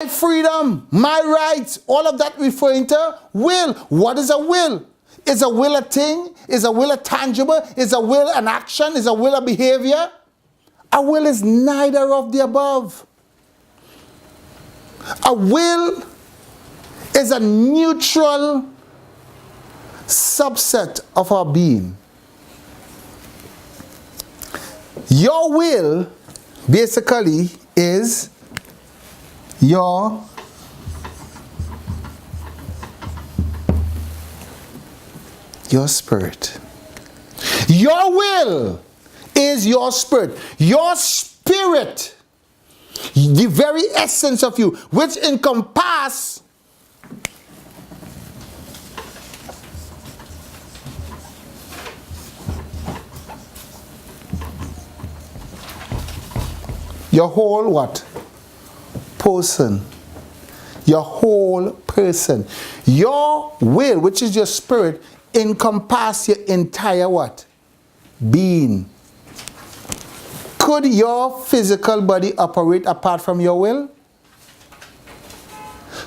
freedom, my rights, all of that referring to will. What is a will? Is a will a thing? Is a will a tangible? Is a will an action? Is a will a behavior? A will is neither of the above. A will is a neutral subset of our being. Your will basically is your spirit. Your will is your spirit. Your spirit, the very essence of you, which encompasses your whole what? Person. Your whole person. Your will, which is your spirit, encompasses your entire what? Being. Could your physical body operate apart from your will?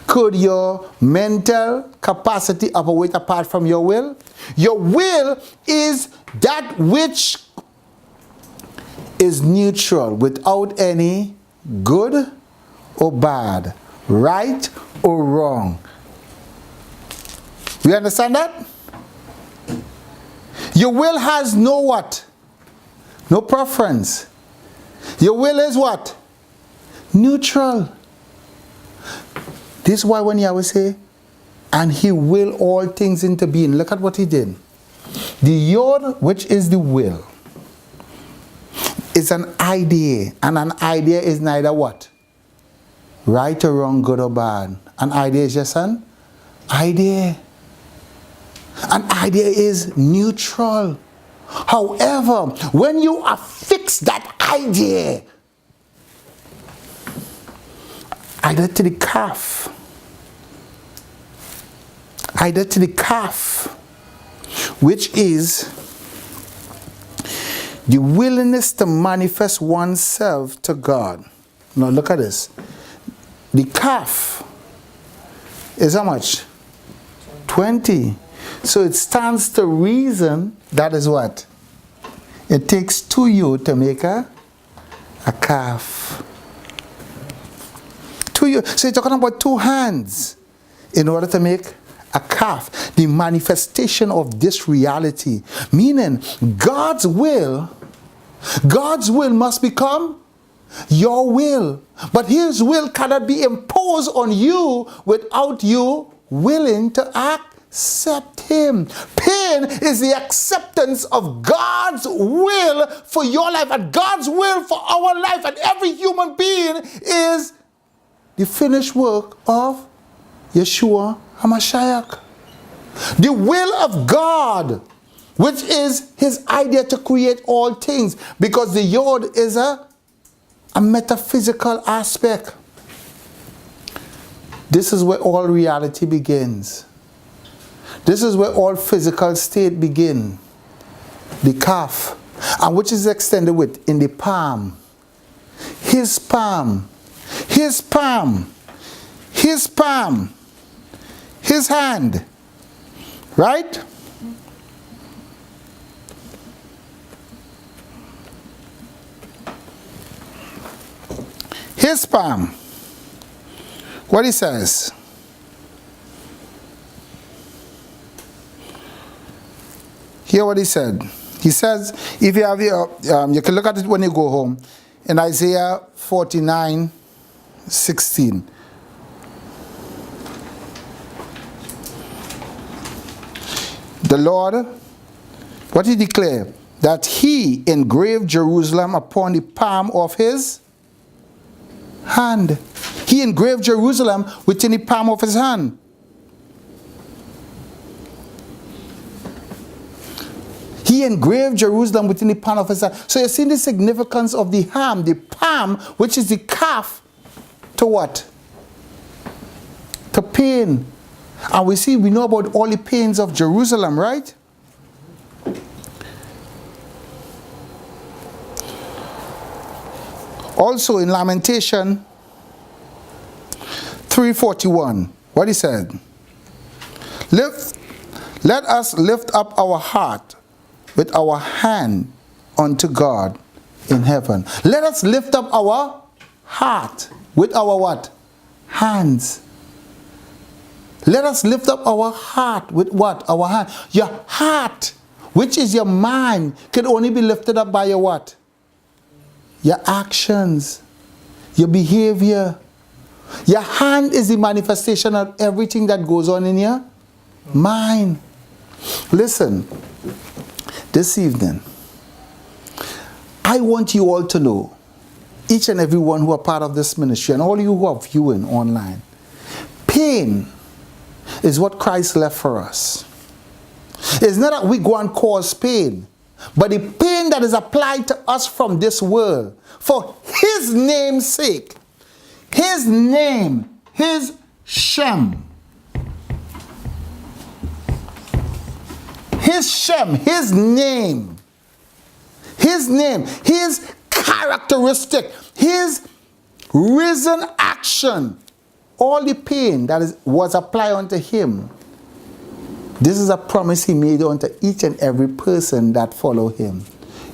Could your mental capacity operate apart from your will? Your will is that which is neutral, without any good or bad, right or wrong. We understand that? Your will has no what? No preference. Your will is what? Neutral. This is why when Yahweh say, and he will all things into being. Look at what he did. The Yod, which is the will, is an idea. And an idea is neither what? Right or wrong, good or bad. An idea is just an idea. An idea is neutral. However, when you affix that idea either to the calf, which is the willingness to manifest oneself to God. Now look at this. The calf is how much? 20. So it stands to reason that is what? It takes 2 you to make a calf. 2 you. So you're talking about 2 hands in order to make a calf. The manifestation of this reality. Meaning God's will must become your will. But his will cannot be imposed on you without you willing to accept him. Pain is the acceptance of God's will for your life, and God's will for our life and every human being is the finished work of Yeshua HaMashiach. The will of God, which is his idea to create all things, because the Yod is a metaphysical aspect. This is where all reality begins. This is where all physical state begin. The calf, and which is extended with in the palm. His palm. His palm. His palm. His hand. Right? His palm. What he says. Hear what he said. He says, if you have your, you can look at it when you go home. In Isaiah 49:16. The Lord, what he declared? That he engraved Jerusalem upon the palm of his hand. He engraved Jerusalem within the palm of his hand. He engraved Jerusalem within the palm of his hand. So you see the significance of the hand, the palm, which is the calf, to what? To pain. And we know about all the pains of Jerusalem, right? Also in Lamentation 3:41. What he said? Let us lift up our heart with our hand unto God in heaven. Let us lift up our heart with our what? Hands. Let us lift up our heart with what? Our hand. Your heart, which is your mind, can only be lifted up by your what? Your actions, your behavior. Your hand is the manifestation of everything that goes on in your mind. Listen, this evening, I want you all to know, each and every one who are part of this ministry, and all you who are viewing online, pain is what Christ left for us. It's not that we go and cause pain, but the pain that is applied to us from this world, for His name's sake, His name, His Shem, His Shem, His name, His characteristic, His risen action, all the pain that was applied unto Him. This is a promise He made unto each and every person that follow Him.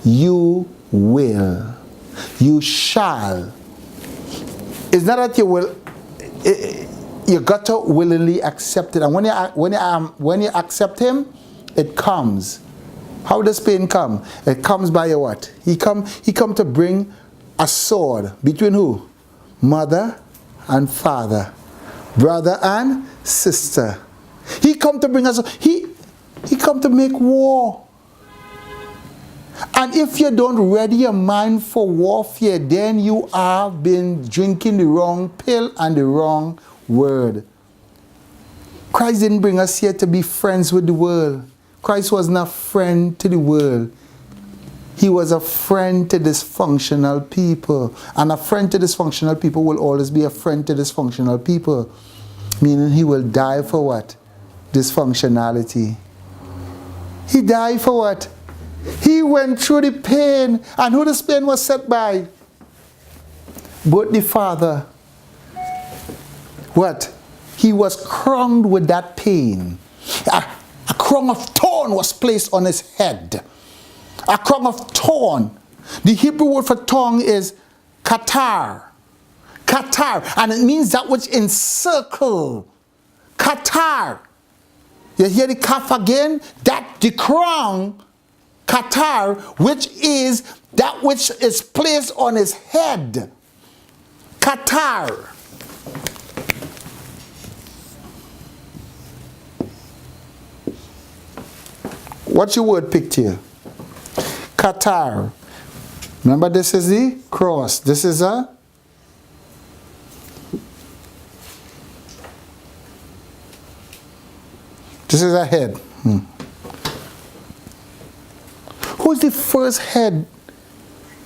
You will, you shall. It's not that you will, you got to willingly accept it. And when you accept Him, it comes. How does pain come? It comes by a what? He come to bring a sword between who? Mother and father, brother and sister. He come to bring us. He come to make war. And if you don't ready your mind for warfare, then you have been drinking the wrong pill and the wrong word. Christ didn't bring us here to be friends with the world. Christ was not a friend to the world. He was a friend to dysfunctional people. And a friend to dysfunctional people will always be a friend to dysfunctional people. Meaning He will die for what? Dysfunctionality. He died for what? He went through the pain. And who this pain was set by? But the Father. What? He was crowned with that pain. A crown of thorn was placed on His head. A crown of thorn. The Hebrew word for thorn is katar. Katar. And it means that which encircle. Katar. You hear the kaf again? That the crown, katar, which is that which is placed on His head. Katar. What's your word picture? Katar. Remember, this is the cross. This is a head. Who's the first head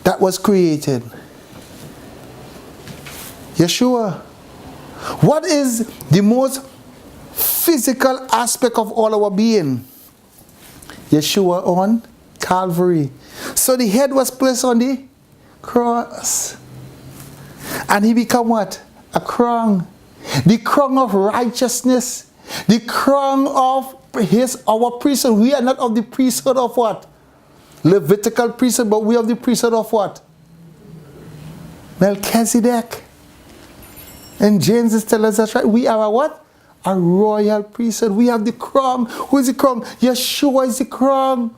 that was created? Yeshua. What is the most physical aspect of all our being? Yeshua on Calvary. So the head was placed on the cross. And He became what? A crown. The crown of righteousness. The crown of our priesthood. We are not of the priesthood of what? Levitical priesthood, but we are of the priesthood of what? Melchizedek. And James is telling us that's right. We are a what? A royal priesthood. We have the crown. Who is the crown? Yeshua is the crown.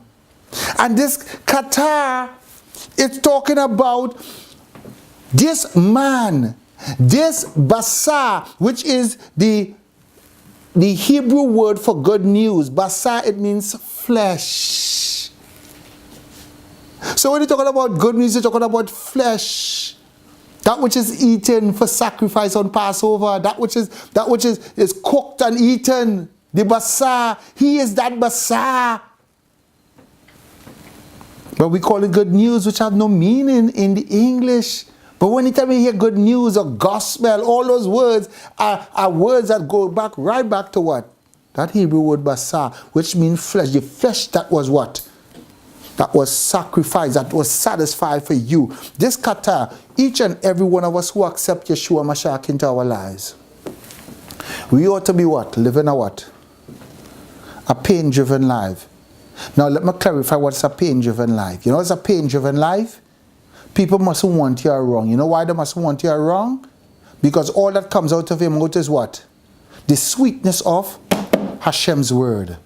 And this Qatar is talking about this man, this basar, which is the Hebrew word for good news. Basar, it means flesh. So when you're talking about good news, you're talking about flesh. That which is eaten for sacrifice on Passover, that which is cooked and eaten, the basar, He is that basar. But we call it good news, which have no meaning in the English. But when you tell me here good news or gospel, all those words are words that go back right back to what? That Hebrew word basar, which means flesh. The flesh that was what? That was sacrificed, that was satisfied for you. This kata, each and every one of us who accept Yeshua Mashiach into our lives, We ought to be what? Living a what? A pain-driven life. Now let me clarify what's a pain-driven life. You know what's a pain-driven life? People mustn't want you wrong. You know why they mustn't want you wrong? Because all that comes out of your mouth is what? The sweetness of Hashem's word.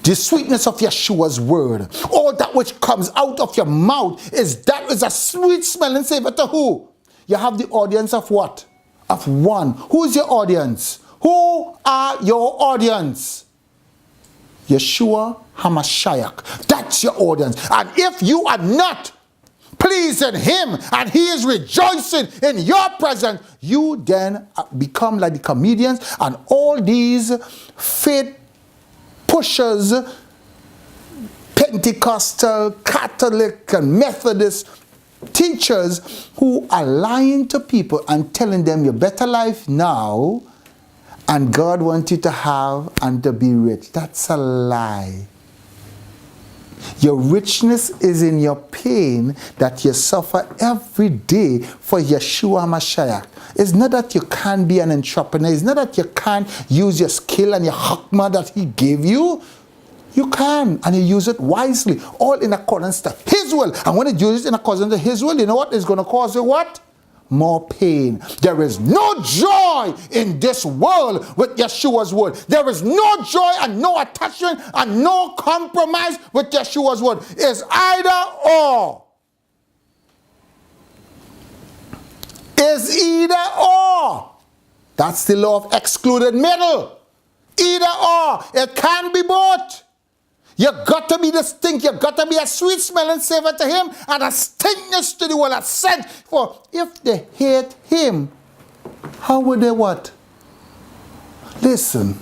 The sweetness of Yeshua's word. All that which comes out of your mouth is a sweet smelling savor to who? You have the audience of what? Of one. Who's your audience? Who are your audience? Yeshua HaMashiach. That's your audience. And if you are not pleasing him and he is rejoicing in your presence, you then become like the comedians and all these faith pushers, Pentecostal, Catholic and Methodist teachers who are lying to people and telling them your better life now and God wants you to have and to be rich. That's a lie. Your richness is in your pain that you suffer every day for Yeshua HaMashiach. It's not that you can't be an entrepreneur. It's not that you can't use your skill and your hakma that he gave you. You can, and you use it wisely, all in accordance to his will. And when you use it in accordance to his will, you know what? It's going to cause you what? More pain. There is no joy in this world with Yeshua's word. There is no joy and no attachment and no compromise with Yeshua's word. It's either or. It's either or. That's the law of excluded middle. Either or. It can't be both. You got to be distinct. You got to be a sweet smelling savor to him and a stinkness to the world. I said, for if they hate him, how would they what? Listen.